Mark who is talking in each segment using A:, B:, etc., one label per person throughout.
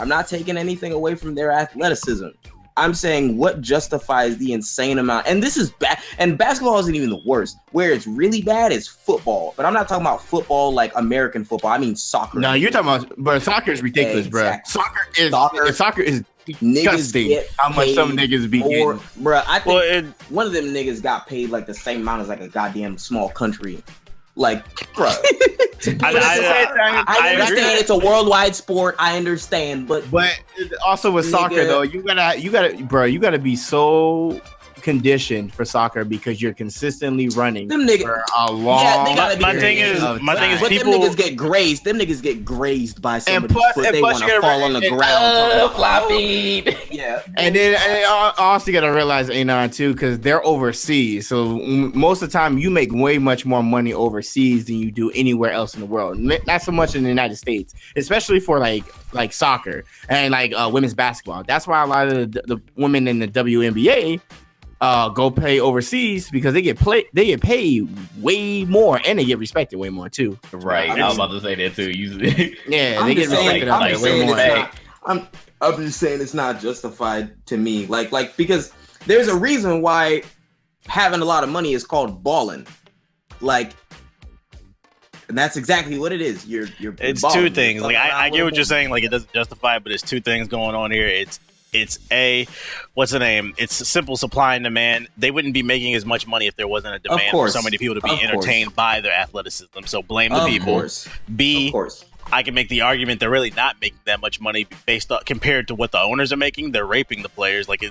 A: I'm not taking anything away from their athleticism. I'm saying what justifies the insane amount, and this is bad. And basketball isn't even the worst. Where it's really bad is football. But I'm not talking about football like American football. I mean soccer.
B: No, you're talking about, but soccer is ridiculous,
A: exactly.
B: bro. Soccer is disgusting. How much some niggas be getting,
A: bro? I think one of them niggas got paid like the same amount as like a goddamn small country. Like, bro. I understand it's a worldwide sport. I understand, but
B: also with soccer though, you gotta be so conditioned for soccer because you're consistently running for a long.
C: Yeah, they gotta be my thing is people.
A: Them niggas get grazed. Them niggas get grazed by somebody. They want to fall on the ground.
D: Floppy.
A: Yeah,
B: and then also you gotta realize A9 too, because they're overseas. So most of the time, you make much more money overseas than you do anywhere else in the world. Not so much in the United States, especially for like soccer and like women's basketball. That's why a lot of the women in the WNBA go play overseas because they get paid way more and they get respected way more too.
D: Right, I was about to say that too. Usually,
B: yeah, they get respected way more.
A: I'm just saying it's not justified to me. Like because there's a reason why having a lot of money is called balling. Like, and that's exactly what it is.
C: It's balling. Two things. Like I get what you're saying. Like it doesn't justify it, but it's two things going on here. It's what's the name? It's simple supply and demand. They wouldn't be making as much money if there wasn't a demand for so many people to be entertained by their athleticism. So blame the people. B, I can make the argument they're really not making that much money based on compared to what the owners are making. They're raping the players, like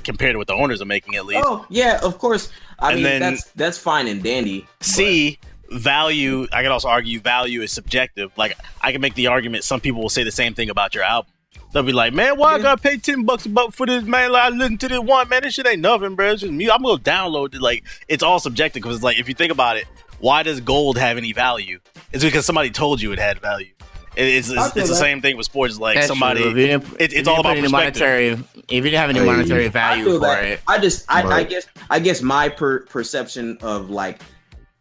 C: compared to what the owners are making at least.
A: Oh yeah, of course. I mean that's fine and dandy.
C: C, value. I can also argue value is subjective. Like I can make the argument some people will say the same thing about your album. They'll be like, man, why I gotta pay $10 for this, man? Like, I listen to this one, man. This shit ain't nothing, bro. It's just me. I'm gonna download it. Like, it's all subjective because, like, if you think about it, why does gold have any value? It's because somebody told you it had value. It's the same thing with sports. Like that's somebody, it's all about perspective.
B: If you didn't have any monetary value for it,
A: I guess my perception of like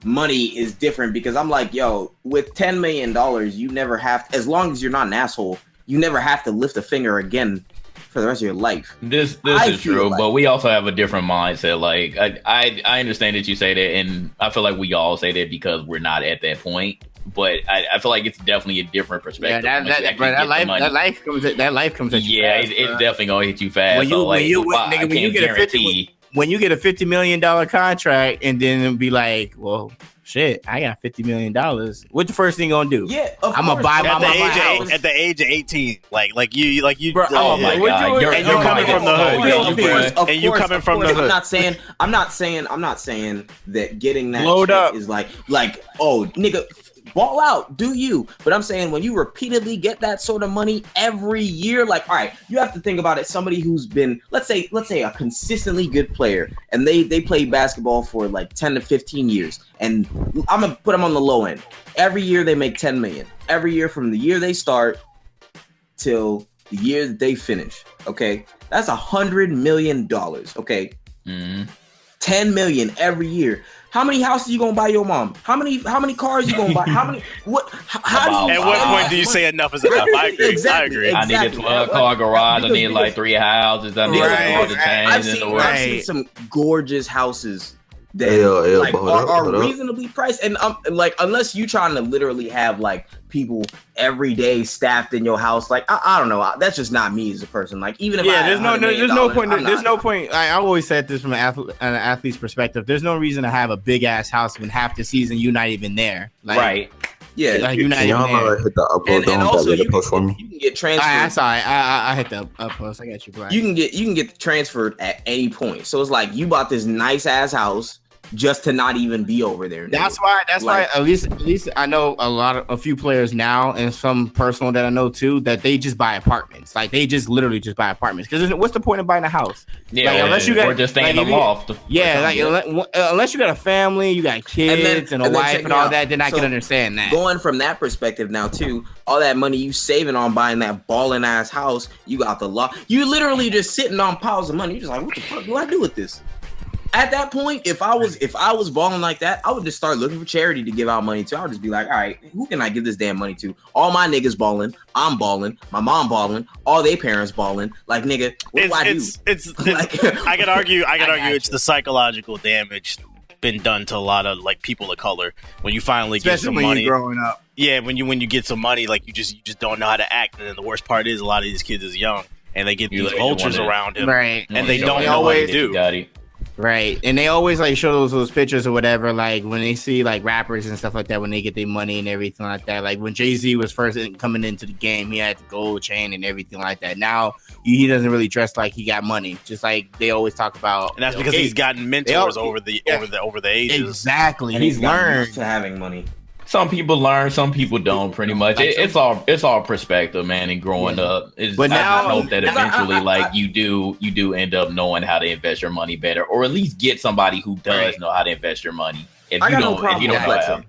A: money is different because I'm like, yo, with $10 million, you never have to, as long as you're not an asshole. You never have to lift a finger again for the rest of your life.
D: This is true, but we also have a different mindset. Like I understand that you say that, and I feel like we all say that because we're not at that point. But I feel like it's definitely a different perspective.
B: Yeah, that life comes at you.
D: Yeah,
B: fast,
D: it's definitely gonna hit you fast.
B: When you get a $50 million contract, and then it'll be like, well. Shit, I got $50 million. What the first thing gonna do?
A: Yeah,
B: I'm gonna buy my house
C: at the age of 18. Like you.
D: Bro, oh my god,
C: you're coming from the hood. And you coming from the hood.
A: I'm not saying that getting that
B: load up
A: is like oh nigga. Ball out, do you? But I'm saying when you repeatedly get that sort of money every year, like, all right, you have to think about it. Somebody who's been, let's say a consistently good player, and they play basketball for like 10 to 15 years, and I'm gonna put them on the low end. Every year they make 10 million. Every year from the year they start till the year that they finish. Okay, that's $100 million. Okay, 10 million every year. How many houses you gonna buy your mom? How many cars you gonna buy? How many? What? How do you?
C: At what point do you say enough is enough? I agree.
A: Exactly.
D: I need a 12-car garage. I need like 3 houses. I need all the chains in the world.
A: I've seen some gorgeous houses that are reasonably priced, and like unless you trying to literally have like people every day staffed in your house, like I don't know, that's just not me as a person. Like even if there's no
B: point. I always said this from an athlete's perspective. There's no reason to have a big ass house when half the season you're not even there. Like,
D: right.
A: Yeah,
B: like you're not even there.
E: Hit the upload
A: and also you can get transferred.
B: I hit the up post. I got you, Brian.
A: You can get transferred at any point. So it's like you bought this nice ass house just to not even be over there.
B: That's why at least I know a few players now, and some personal that I know too, that they just buy apartments. Like they just literally just buy apartments. Because what's the point of buying a house?
D: Yeah, like, unless you got, or just staying in the loft.
B: Yeah, unless you got a family, you got kids and a wife and all that, then I can understand that.
A: Going from that perspective now too, all that money you saving on buying that balling ass house, you got the law. You literally just sitting on piles of money. You're just like, what the fuck do I do with this? At that point, if I was balling like that, I would just start looking for charity to give out money to. I would just be like, all right, who can I give this damn money to? All my niggas balling, I'm balling, my mom balling, all they parents balling. Like, nigga, what do I do?
C: Like, I could argue it's the psychological damage been done to a lot of like people of color when you finally get some money
B: growing up.
C: Yeah, when you get some money, like you just don't know how to act. And then the worst part is a lot of these kids is young and they get these vultures around him,
B: right?
C: And they don't know what to do.
B: Right, and they always like show those pictures or whatever, like when they see like rappers and stuff like that when they get their money and everything like that. Like when Jay-Z was first coming into the game, he had the gold chain and everything like that. Now he doesn't really dress like he got money, just like they always talk about.
C: And that's because he's gotten mentors over the ages.
B: Exactly,
A: and
B: he's learned
A: to having money.
D: Some people learn, some people don't. Pretty much, it's all perspective, man. And growing up, but now I hope that eventually, like you do end up knowing how to invest your money better, or at least get somebody who does know how to invest your money. If you don't flexing.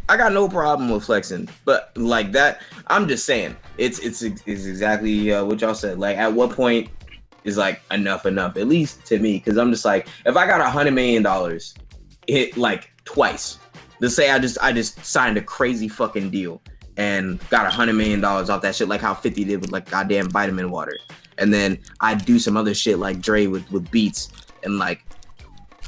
A: I got no problem with flexing, but like that, I'm just saying, it's exactly what y'all said. Like, at what point is like enough? At least to me, because I'm just like, if I got $100 million, hit like twice. Let's say I just signed a crazy fucking deal and got $100 million off that shit, like how 50 did with like goddamn vitamin water. And then I do some other shit like Dre with beats, and like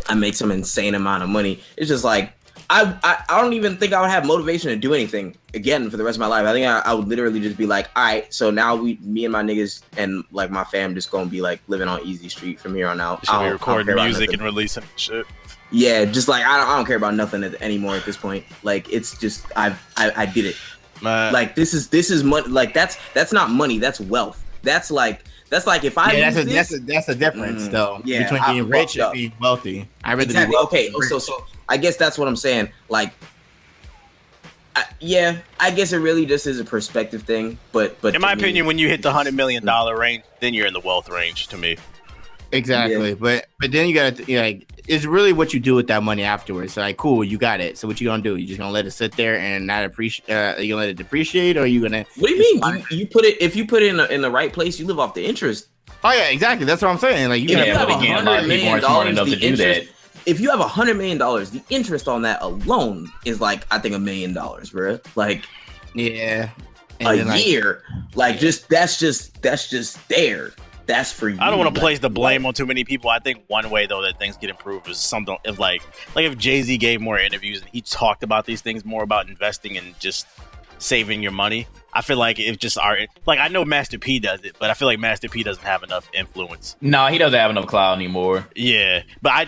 A: I make some insane amount of money. It's just like I don't even think I would have motivation to do anything again for the rest of my life. I think I would literally just be like, all right, so now me and my niggas and like my fam just gonna be like living on easy street from here on out.
C: Should be recording music and releasing shit.
A: Yeah, just like I don't care about nothing anymore at this point. Like, it's just I did it. Like this is money. Like that's not money. That's wealth. That's like if I
B: that's a difference though. Yeah, between being rich and being wealthy. I really
A: exactly. Okay, so I guess that's what I'm saying. Like, I guess it really just is a perspective thing. But
C: in my opinion, when you hit the $100 million range, then you're in the wealth range to me.
B: Exactly, but then you gotta like, it's really what you do with that money afterwards. So like, cool, you got it. So what you gonna do? You just gonna let it sit there and not appreciate? You gonna let it depreciate, or are you gonna?
A: What do you mean? You put it, if you put it in the right place, you live off the interest.
B: Oh yeah, exactly. That's what I'm saying. Like,
D: but again, a lot of people aren't smart enough to do that.
A: If you have $100 million, the interest on that alone is like, I think $1 million, bro. Like,
B: yeah,
A: a year. Like, that's just there. That's for you.
C: I don't want to place the blame on too many people. I think one way though that things get improved is something if like if Jay-Z gave more interviews and he talked about these things more, about investing and just saving your money. I feel like if just I know Master P does it, but I feel like Master P doesn't have enough influence.
D: No, he doesn't have enough clout anymore.
C: Yeah, but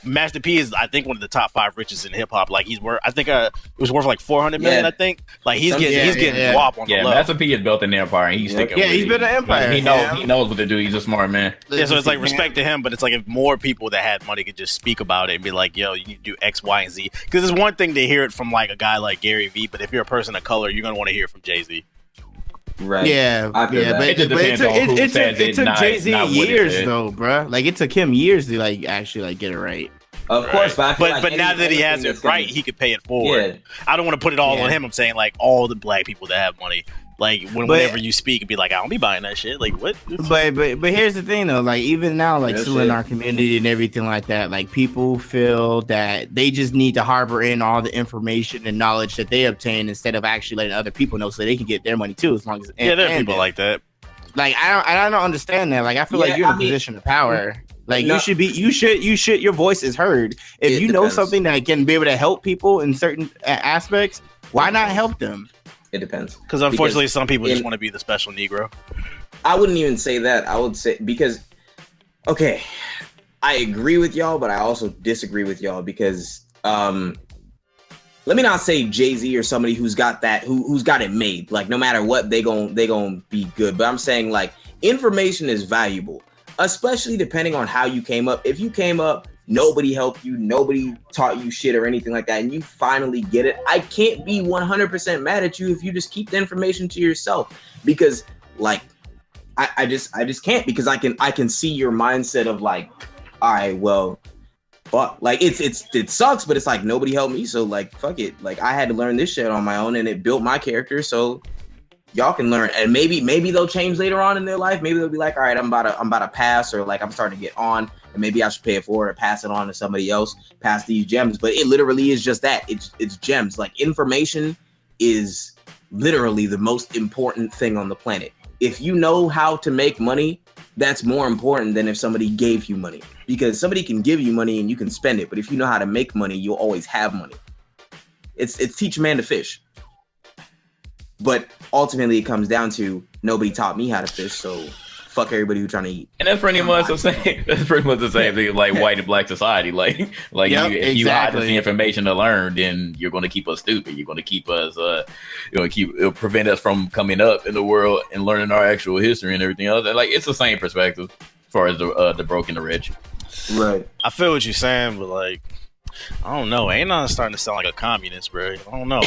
C: Master P is, I think, one of the top 5 richest in hip hop. Like, he's worth, I think it was worth like $400 million. I think like he's getting WAP on the low.
D: Master P has built an empire and he's sticking.
B: Yeah, he's built an empire.
D: He knows what to do. He's a smart man.
C: Yeah, so it's like respect to him, but it's like if more people that had money could just speak about it and be like, yo, you need to do X, Y, and Z. Because it's one thing to hear it from like a guy like Gary Vee, but if you're a person of color, you're gonna want to hear it from Jay-Z.
A: Right.
B: Yeah, but it took Jay-Z years though, bro. Like, it took him years to like actually like get it right.
A: Of course, but
C: now that he has it right, he could pay it forward. Yeah. I don't want to put it all on him. I'm saying like all the black people that have money. Like whenever you speak and be like, I don't be buying that shit. Like, what?
B: But here's the thing though. Like, even now, like still in our community and everything like that, like people feel that they just need to harbor in all the information and knowledge that they obtain instead of actually letting other people know so they can get their money too. As long as
C: there are people like that.
B: Like, I don't understand that. Like, I feel like you're in a position of power. Like, you should your voice is heard. If you know something that can be able to help people in certain aspects, why not help them?
A: It depends.
C: Because unfortunately, some people just want to be the special Negro.
A: I wouldn't even say that. I would say, because, okay, I agree with y'all, but I also disagree with y'all because, let me not say Jay-Z or somebody who's got that, who's got it made. Like, no matter what, they gon' be good. But I'm saying, like, information is valuable, especially depending on how you came up. If you came up, nobody helped you, nobody taught you shit or anything like that, and you finally get it, I can't be 100% mad at you if you just keep the information to yourself, because like I just can't, because I can see your mindset of like, all right, well, fuck, like it sucks, but it's like nobody helped me, so like fuck it, like I had to learn this shit on my own and it built my character, so y'all can learn, and maybe they'll change later on in their life. Maybe they'll be like, all right, I'm about to pass, or like I'm starting to get on, and maybe I should pay it forward or pass it on to somebody else, pass these gems. But it literally is just that. It's gems. Like, information is literally the most important thing on the planet. If you know how to make money, that's more important than if somebody gave you money, because somebody can give you money and you can spend it. But if you know how to make money, you'll always have money. It's teach a man to fish. But ultimately, it comes down to nobody taught me how to fish, so fuck everybody who's trying to eat.
D: And that's pretty much the same. That's pretty much the same thing, like white and black society. Like
B: Yep,
D: if you hide us
B: exactly.
D: the information to learn, then you're going to keep us stupid. You're going to keep us. It'll prevent us from coming up in the world and learning our actual history and everything else. And like, it's the same perspective as far as the broke and the rich.
A: Right.
C: I feel what you're saying, but like, I don't know. Anon starting to sound like a communist, bro. I don't know.